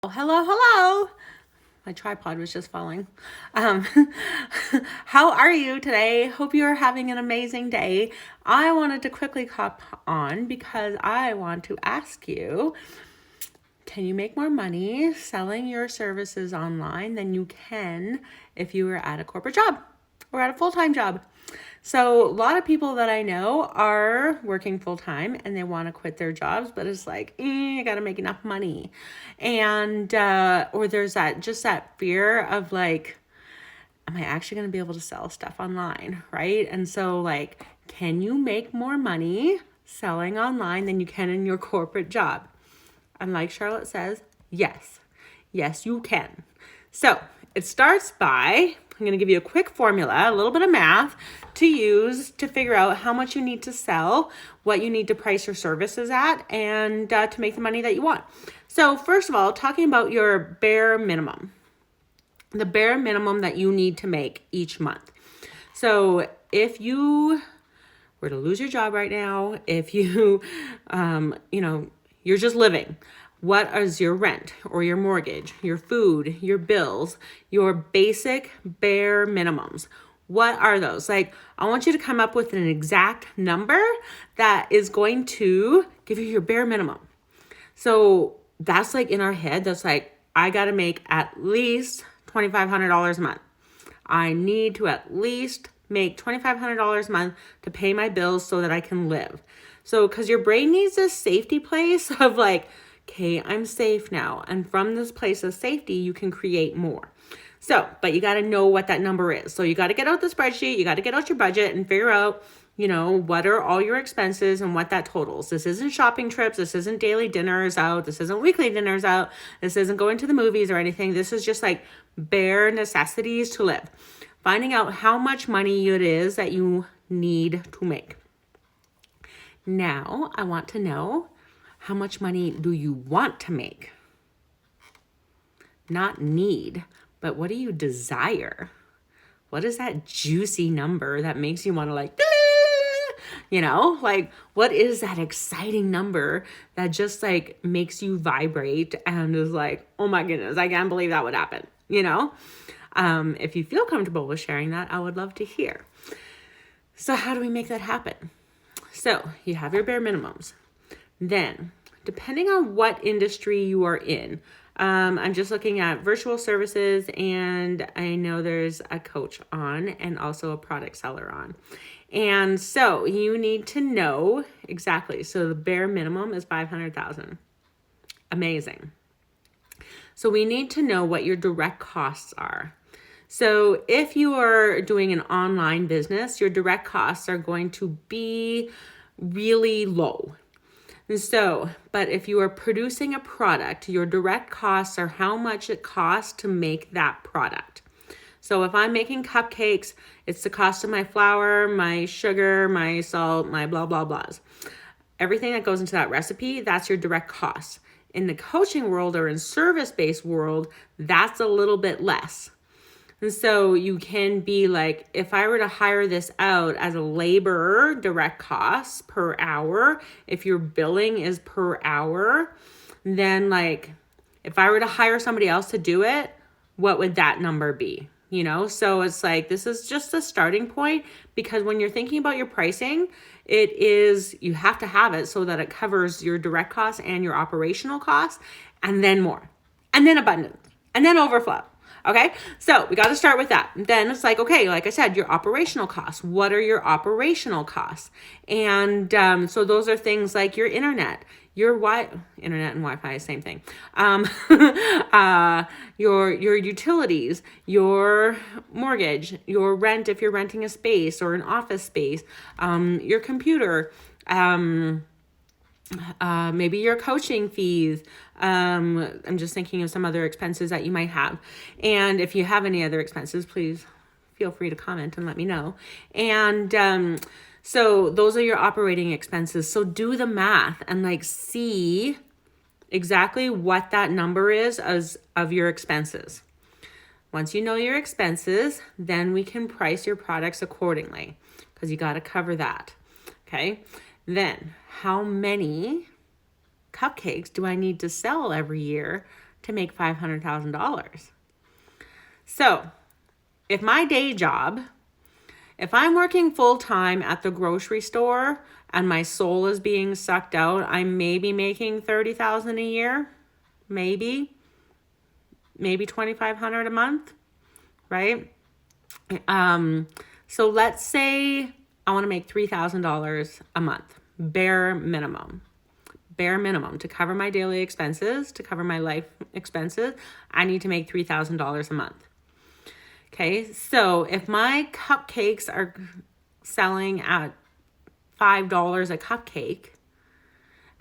Oh, hello, hello. My tripod was just falling. Um, how are you today? Hope you are having an amazing day. I wanted to quickly hop on because I want to ask you, can you make more money selling your services online than you can if you were at a corporate job or at a full-time job? So a lot of people that I know are working full time and they want to quit their jobs, but it's like, I got to make enough money. And, or there's that fear of like, am I actually going to be able to sell stuff online? Right. And so like, can you make more money selling online than you can in your corporate job? And like Charlotte says, yes, you can. So it starts by, I'm going to give you a quick formula, a little bit of math to use to figure out how much you need to sell, what you need to price your services at, and to make the money that you want. So first of all, talking about your bare minimum, the bare minimum that you need to make each month. So if you were to lose your job right now, if you, you're just living, what is your rent or your mortgage, your food, your bills, your basic bare minimums? What are those? Like, I want you to come up with an exact number that is going to give you your bare minimum. So that's like in our head, that's like, I got to make at least $2,500 a month. I need to at least make $2,500 a month to pay my bills so that I can live. So, because your brain needs this safety place of like, okay, I'm safe now. And from this place of safety, you can create more. So, but you got to know what that number is. So you got to get out the spreadsheet, you got to get out your budget and figure out, what are all your expenses and what that totals. This isn't shopping trips. This isn't daily dinners out. This isn't weekly dinners out. This isn't going to the movies or anything. This is just like bare necessities to live. Finding out how much money it is that you need to make. Now, I want to know, how much money do you want to make? Not need, but what do you desire? What is that juicy number that makes you want to like, what is that exciting number that just like makes you vibrate and is like, oh my goodness, I can't believe that would happen, If you feel comfortable with sharing that, I would love to hear. So how do we make that happen? So you have your bare minimums. Then, depending on what industry you are in, I'm just looking at virtual services, and I know there's a coach on and also a product seller on. And so you need to know exactly. So the bare minimum is $500,000. Amazing. So we need to know what your direct costs are. So if you are doing an online business, your direct costs are going to be really low. And so, but if you are producing a product, your direct costs are how much it costs to make that product. So if I'm making cupcakes, it's the cost of my flour, my sugar, my salt, my blah, blah, blahs. Everything that goes into that recipe, that's your direct cost. In the coaching world or in service-based world, that's a little bit less. And so you can be like, if I were to hire this out as a laborer, direct costs per hour, if your billing is per hour, then like, if I were to hire somebody else to do it, what would that number be? So it's like, this is just a starting point, because when you're thinking about your pricing, you have to have it so that it covers your direct costs and your operational costs, and then more, and then abundance, and then overflow. Okay, so we got to start with that. Then it's like, okay, like I said, your operational costs. What are your operational costs? And so those are things like your internet, internet and Wi-Fi, same thing. Your utilities, your mortgage, your rent if you're renting a space or an office space, your computer, maybe your coaching fees. I'm just thinking of some other expenses that you might have. And if you have any other expenses, please feel free to comment and let me know. And so those are your operating expenses. So do the math and like see exactly what that number is of your expenses. Once you know your expenses, then we can price your products accordingly, because you got to cover that. Okay. Then how many cupcakes do I need to sell every year to make $500,000. So if my day job, if I'm working full-time at the grocery store and my soul is being sucked out, I may be making $30,000 a year, maybe $2,500 a month, right? So let's say I want to make $3,000 a month, bare minimum to cover my daily expenses, to cover my life expenses. I need to make $3,000 a month. Okay, so if my cupcakes are selling at $5 a cupcake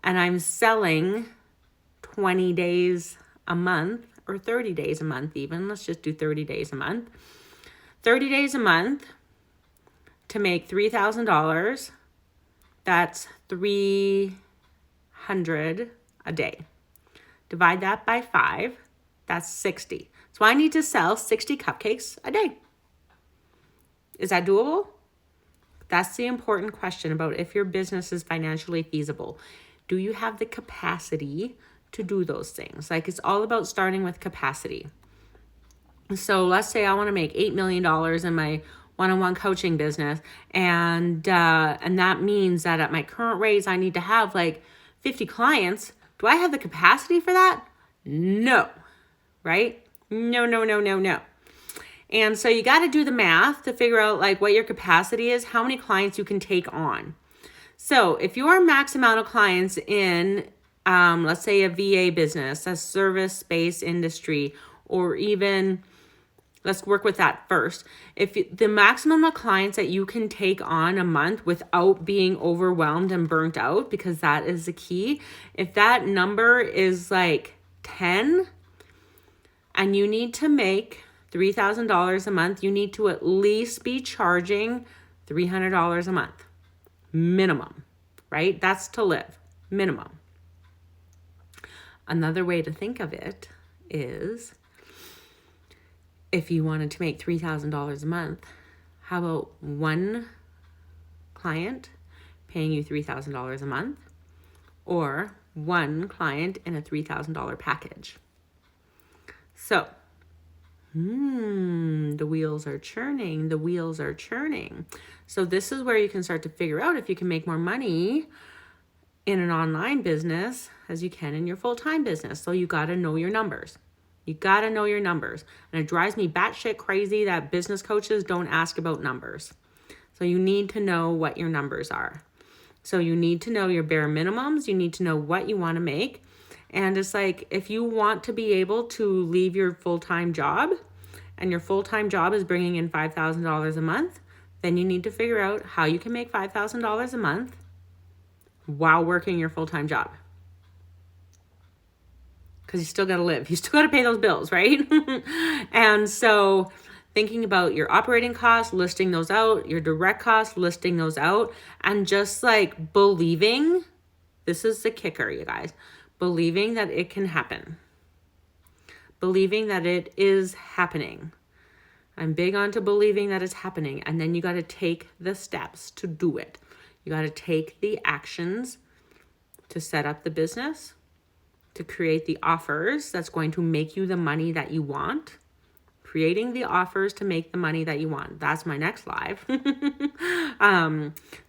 and I'm selling 20 days a month or 30 days a month even, let's just do 30 days a month. 30 days a month to make $3,000, that's $300 a day. Divide that by 5, that's 60. So I need to sell 60 cupcakes a day. Is that doable? That's the important question about if your business is financially feasible. Do you have the capacity to do those things? Like, it's all about starting with capacity. So let's say I want to make $8 million in my one-on-one coaching business. And that means that at my current rates, I need to have like 50 clients. Do I have the capacity for that? No, right? No. And so you got to do the math to figure out like what your capacity is, how many clients you can take on. So if your max amount of clients in, let's say a VA business, a service-based industry, or even, let's work with that first. If the maximum of clients that you can take on a month without being overwhelmed and burnt out, because that is the key, if that number is like 10, and you need to make $3,000 a month, you need to at least be charging $300 a month. Minimum, right? That's to live. Minimum. Another way to think of it is if you wanted to make $3,000 a month, how about one client paying you $3,000 a month or one client in a $3,000 package? So, the wheels are churning. So this is where you can start to figure out if you can make more money in an online business as you can in your full-time business. So you got to know your numbers. And it drives me batshit crazy that business coaches don't ask about numbers. So you need to know what your numbers are. So you need to know your bare minimums. You need to know what you want to make. And it's like, if you want to be able to leave your full-time job and your full-time job is bringing in $5,000 a month, then you need to figure out how you can make $5,000 a month while working your full-time job. Because you still got to live. You still got to pay those bills, right? And so thinking about your operating costs, listing those out, your direct costs, listing those out, and just like believing, this is the kicker, you guys, believing that it can happen. Believing that it is happening. I'm big onto believing that it's happening. And then you got to take the steps to do it. You got to take the actions to set up the business, to create the offers that's going to make you the money that you want. Creating the offers to make the money that you want. That's my next live.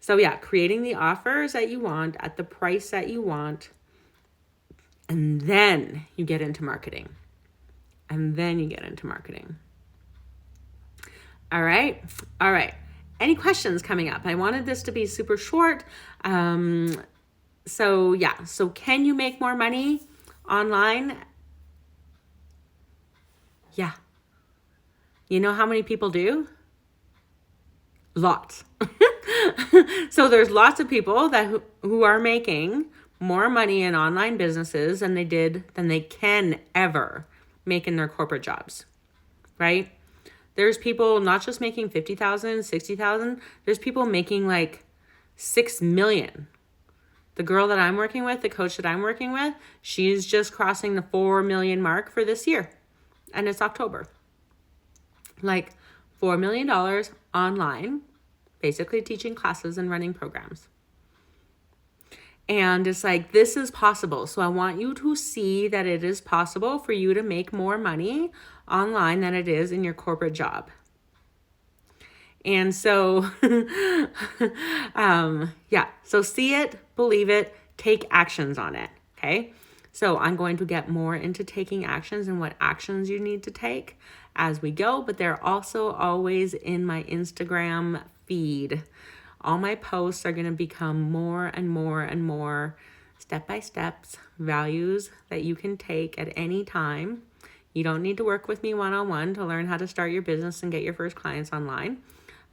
So yeah, creating the offers that you want at the price that you want. And then you get into marketing. All right. Any questions coming up? I wanted this to be super short. So can you make more money online? Yeah. You know how many people do? Lots. So there's lots of people that who are making more money in online businesses than they can ever make in their corporate jobs, right? There's people not just making 50,000, 60,000. There's people making like 6 million. The girl that I'm working with, the coach that I'm working with, she's just crossing the 4 million mark for this year. And it's October. Like $4 million online, basically teaching classes and running programs. And it's like, this is possible. So I want you to see that it is possible for you to make more money online than it is in your corporate job. And so, so see it, believe it, take actions on it. Okay. So I'm going to get more into taking actions and what actions you need to take as we go, but they're also always in my Instagram feed. All my posts are going to become more and more and more step-by-steps, values that you can take at any time. You don't need to work with me one-on-one to learn how to start your business and get your first clients online.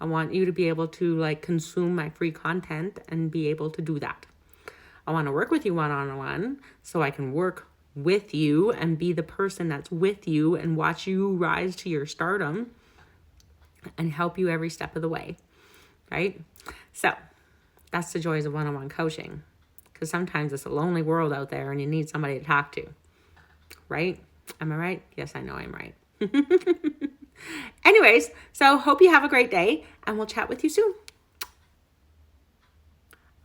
I want you to be able to consume my free content and be able to do that. I want to work with you one-on-one so I can work with you and be the person that's with you and watch you rise to your stardom and help you every step of the way, right? So that's the joys of one-on-one coaching, because sometimes it's a lonely world out there and you need somebody to talk to, right? Am I right? Yes, I know I'm right. Anyways, so hope you have a great day and we'll chat with you soon.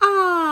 Ah.